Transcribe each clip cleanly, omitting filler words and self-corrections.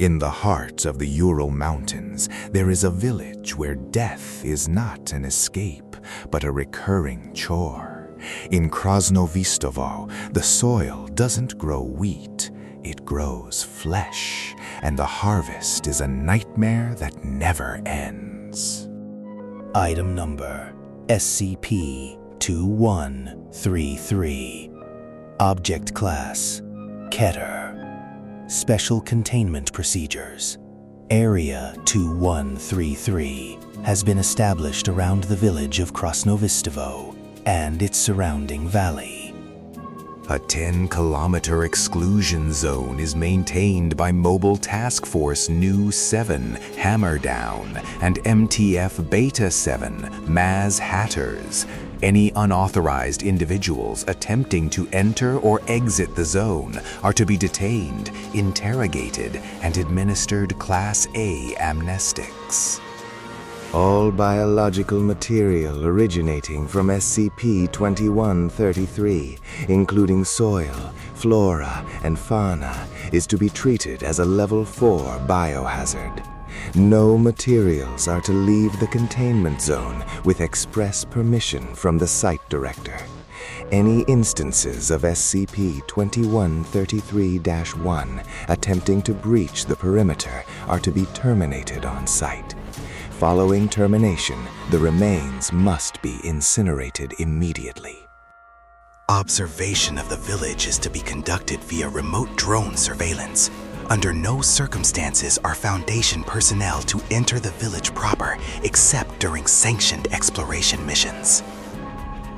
In the heart of the Ural Mountains, there is a village where death is not an escape, but a recurring chore. In Krasnovistovo, the soil doesn't grow wheat, it grows flesh, and the harvest is a nightmare that never ends. Item number SCP-2133. Object Class Keter. Special Containment Procedures. Area 2133 has been established around the village of Krasnovistovo and its surrounding valley. A 10-kilometer exclusion zone is maintained by Mobile Task Force Nu 7 Hammerdown and MTF Beta 7 Maz Hatters. Any unauthorized individuals attempting to enter or exit the zone are to be detained, interrogated, and administered Class A amnestics. All biological material originating from SCP-2133, including soil, flora, and fauna, is to be treated as a Level 4 biohazard. No materials are to leave the containment zone with express permission from the Site Director. Any instances of SCP-2133-1 attempting to breach the perimeter are to be terminated on site. Following termination, the remains must be incinerated immediately. Observation of the village is to be conducted via remote drone surveillance. Under no circumstances are Foundation personnel to enter the village proper except during sanctioned exploration missions.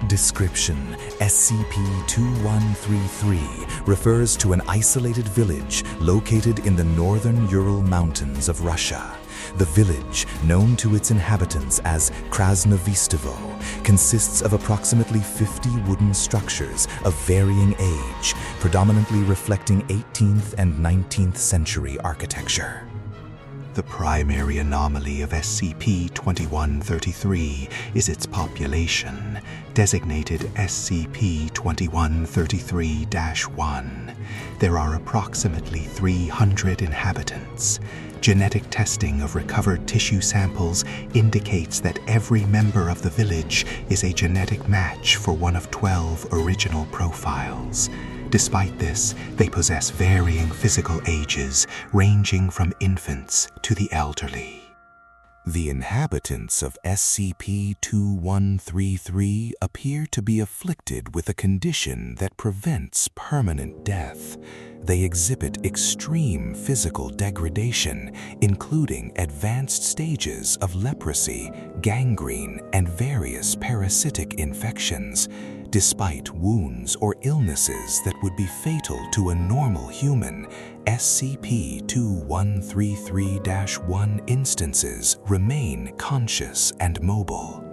Description: SCP-2133 refers to an isolated village located in the northern Ural Mountains of Russia. The village, known to its inhabitants as Krasnovistovo, consists of approximately 50 wooden structures of varying age, predominantly reflecting 18th and 19th century architecture. The primary anomaly of SCP-2133 is its population, designated SCP-2133-1. There are approximately 300 inhabitants. Genetic testing of recovered tissue samples indicates that every member of the village is a genetic match for one of 12 original profiles. Despite this, they possess varying physical ages, ranging from infants to the elderly. The inhabitants of SCP-2133 appear to be afflicted with a condition that prevents permanent death. They exhibit extreme physical degradation, including advanced stages of leprosy, gangrene, and various parasitic infections. Despite wounds or illnesses that would be fatal to a normal human, SCP-2133-1 instances remain conscious and mobile.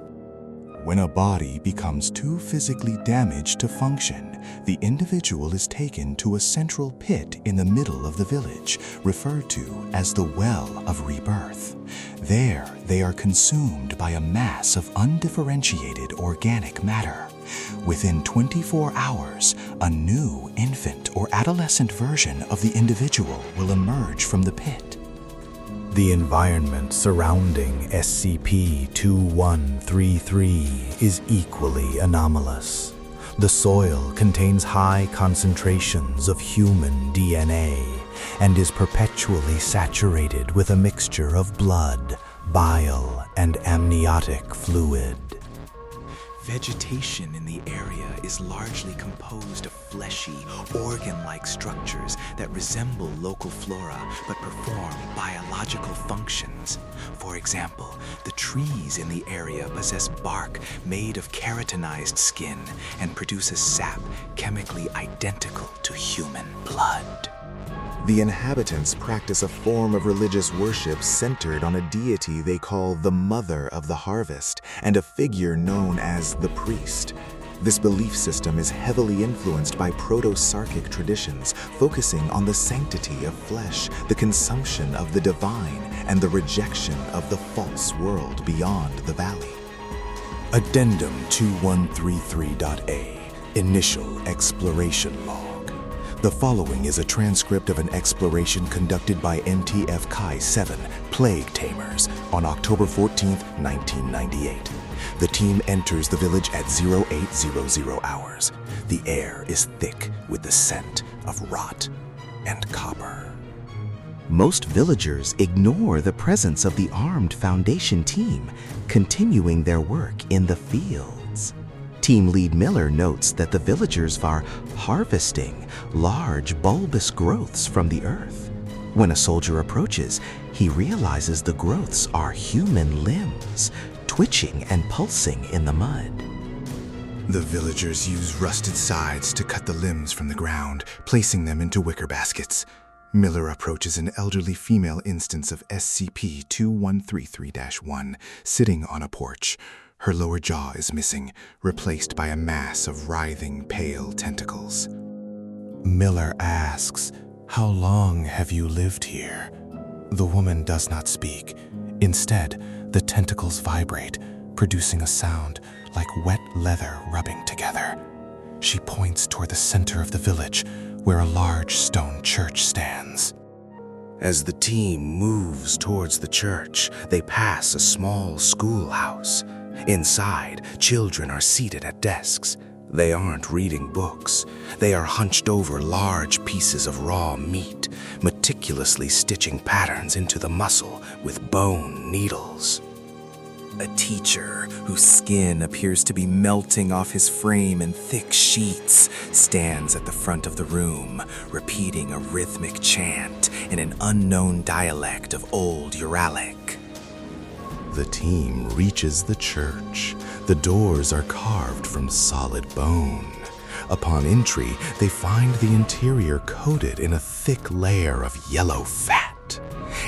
When a body becomes too physically damaged to function, the individual is taken to a central pit in the middle of the village, referred to as the Well of Rebirth. There, they are consumed by a mass of undifferentiated organic matter. Within 24 hours, a new infant or adolescent version of the individual will emerge from the pit. The environment surrounding SCP-2133 is equally anomalous. The soil contains high concentrations of human DNA and is perpetually saturated with a mixture of blood, bile, and amniotic fluid. Vegetation in the area is largely composed of fleshy, organ-like structures that resemble local flora but perform biological functions. For example, the trees in the area possess bark made of keratinized skin and produces sap chemically identical to human blood. The inhabitants practice a form of religious worship centered on a deity they call the Mother of the Harvest and a figure known as the Priest. This belief system is heavily influenced by proto-Sarkic traditions, focusing on the sanctity of flesh, the consumption of the divine, and the rejection of the false world beyond the valley. Addendum 2133.A. Initial Exploration Log. The following is a transcript of an exploration conducted by NTF Chi-7 Plague Tamers on October 14, 1998. The team enters the village at 0800 hours. The air is thick with the scent of rot and copper. Most villagers ignore the presence of the armed Foundation team, continuing their work in the fields. Team lead Miller notes that the villagers are harvesting large bulbous growths from the earth. When a soldier approaches, he realizes the growths are human limbs, twitching and pulsing in the mud. The villagers use rusted scythes to cut the limbs from the ground, placing them into wicker baskets. Miller approaches an elderly female instance of SCP-2133-1 sitting on a porch. Her lower jaw is missing, replaced by a mass of writhing, pale tentacles. Miller asks, "How long have you lived here?" The woman does not speak. Instead, the tentacles vibrate, producing a sound like wet leather rubbing together. She points toward the center of the village, where a large stone church stands. As the team moves towards the church, they pass a small schoolhouse. Inside, children are seated at desks. They aren't reading books. They are hunched over large pieces of raw meat, meticulously stitching patterns into the muscle with bone needles. A teacher, whose skin appears to be melting off his frame in thick sheets, stands at the front of the room, repeating a rhythmic chant in an unknown dialect of Old Uralic. The team reaches the church. The doors are carved from solid bone. Upon entry, they find the interior coated in a thick layer of yellow fat.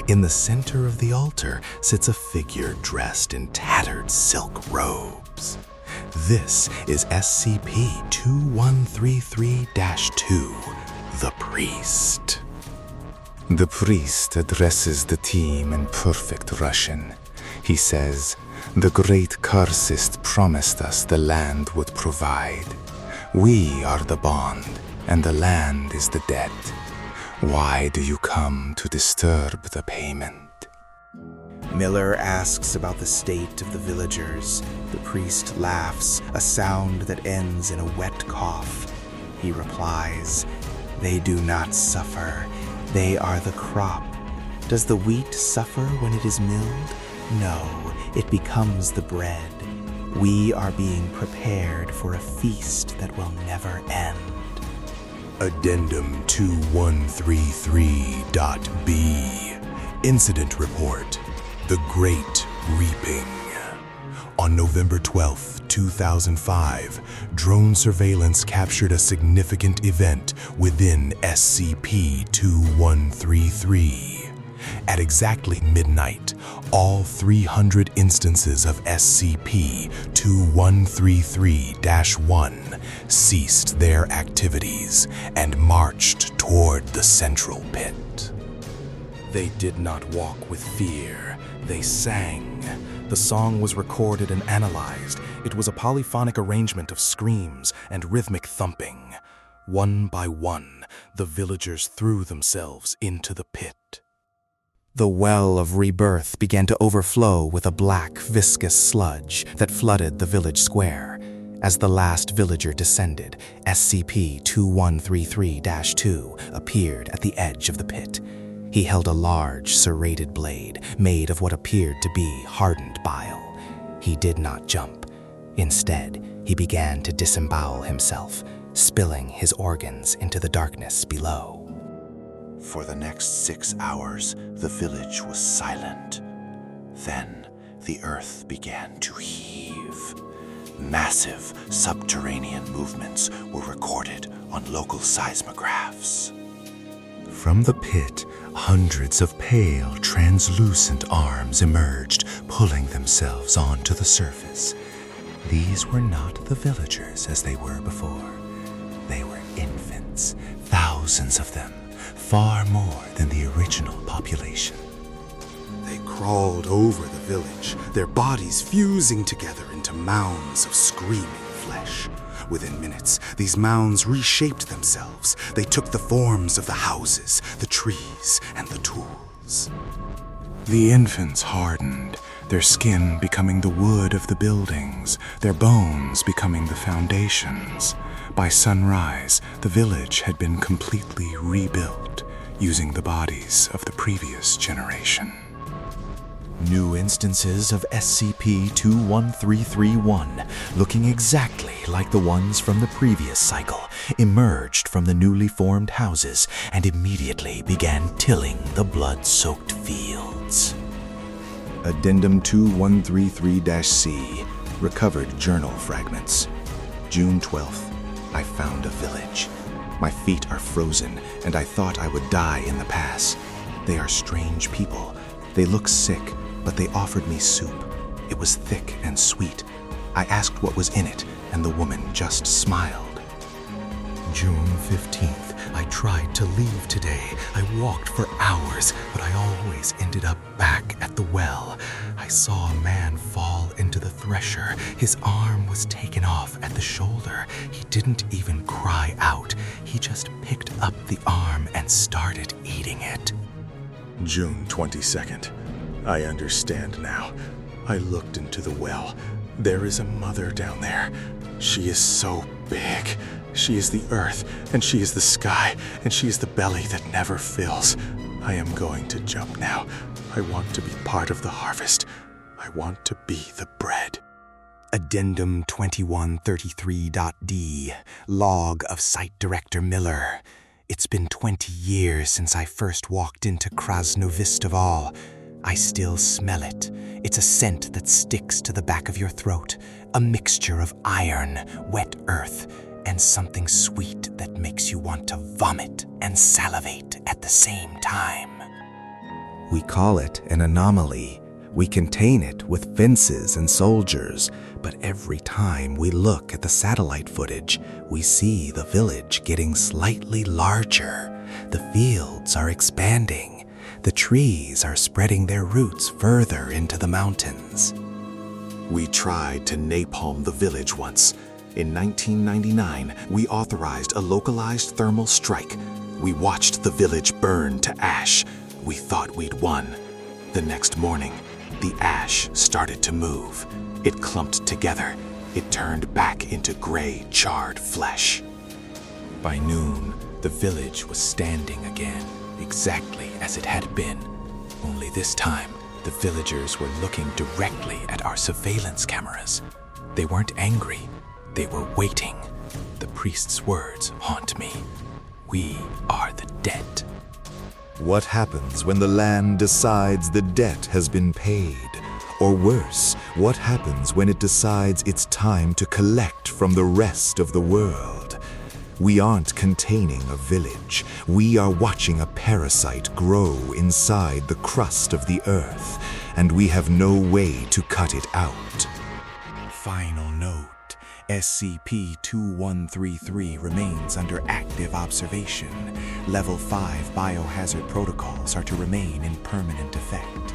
In the center of the altar sits a figure dressed in tattered silk robes. This is SCP-2133-2, the priest. The priest addresses the team in perfect Russian. He says, "The great Karsist promised us the land would provide. We are the bond, and the land is the debt. Why do you come to disturb the payment?" Miller asks about the state of the villagers. The priest laughs, a sound that ends in a wet cough. He replies, "They do not suffer. They are the crop. Does the wheat suffer when it is milled? No, it becomes the bread. We are being prepared for a feast that will never end." Addendum 2133.B. Incident Report: The Great Reaping. On November 12, 2005, drone surveillance captured a significant event within SCP-2133. At exactly midnight, all 300 instances of SCP-2133-1 ceased their activities and marched toward the central pit. They did not walk with fear, they sang. The song was recorded and analyzed. It was a polyphonic arrangement of screams and rhythmic thumping. One by one, the villagers threw themselves into the pit. The well of rebirth began to overflow with a black, viscous sludge that flooded the village square. As the last villager descended, SCP-2133-2 appeared at the edge of the pit. He held a large, serrated blade made of what appeared to be hardened bile. He did not jump. Instead, he began to disembowel himself, spilling his organs into the darkness below. For the next 6 hours, the village was silent. Then, the earth began to heave. Massive subterranean movements were recorded on local seismographs. From the pit, hundreds of pale, translucent arms emerged, pulling themselves onto the surface. These were not the villagers as they were before. They were infants, thousands of them, far more than the original population. They crawled over the village, their bodies fusing together into mounds of screaming flesh. Within minutes, these mounds reshaped themselves. They took the forms of the houses, the trees, and the tools. The infants hardened, their skin becoming the wood of the buildings, their bones becoming the foundations. By sunrise, the village had been completely rebuilt, using the bodies of the previous generation. New instances of SCP-21331, looking exactly like the ones from the previous cycle, emerged from the newly formed houses and immediately began tilling the blood-soaked fields. Addendum 2133-C, recovered journal fragments. June 12th, I found a village. My feet are frozen, and I thought I would die in the pass. They are strange people. They look sick, but they offered me soup. It was thick and sweet. I asked what was in it, and the woman just smiled. June 15th. I tried to leave today. I walked for hours, but I always ended up back at the well. I saw a man fall into the thresher. His arm was taken off at the shoulder. He didn't even cry out. He just picked up the arm and started eating it. June 22nd. I understand now. I looked into the well. There is a mother down there. She is so big. She is the earth, and she is the sky, and she is the belly that never fills. I am going to jump now. I want to be part of the harvest. I want to be the bread. Addendum 2133.D, log of Site Director Miller. It's been 20 years since I first walked into Krasnovistovo. I still smell it. It's a scent that sticks to the back of your throat, a mixture of iron, wet earth, and something sweet that makes you want to vomit and salivate at the same time. We call it an anomaly. We contain it with fences and soldiers, but every time we look at the satellite footage, we see the village getting slightly larger. The fields are expanding. The trees are spreading their roots further into the mountains. We tried to napalm the village once. In 1999, we authorized a localized thermal strike. We watched the village burn to ash. We thought we'd won. The next morning, the ash started to move. It clumped together. It turned back into gray, charred flesh. By noon, the village was standing again, exactly as it had been. Only this time, the villagers were looking directly at our surveillance cameras. They weren't angry. They were waiting. The priest's words haunt me. We are the debt. What happens when the land decides the debt has been paid? Or worse, what happens when it decides it's time to collect from the rest of the world? We aren't containing a village. We are watching a parasite grow inside the crust of the earth, and we have no way to cut it out. Final note. SCP-2133 remains under active observation. Level 5 biohazard protocols are to remain in permanent effect.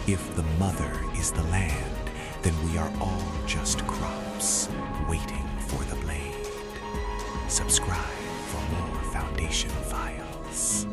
If the mother is the land, then we are all just crops, waiting for the blade. Subscribe for more Foundation files.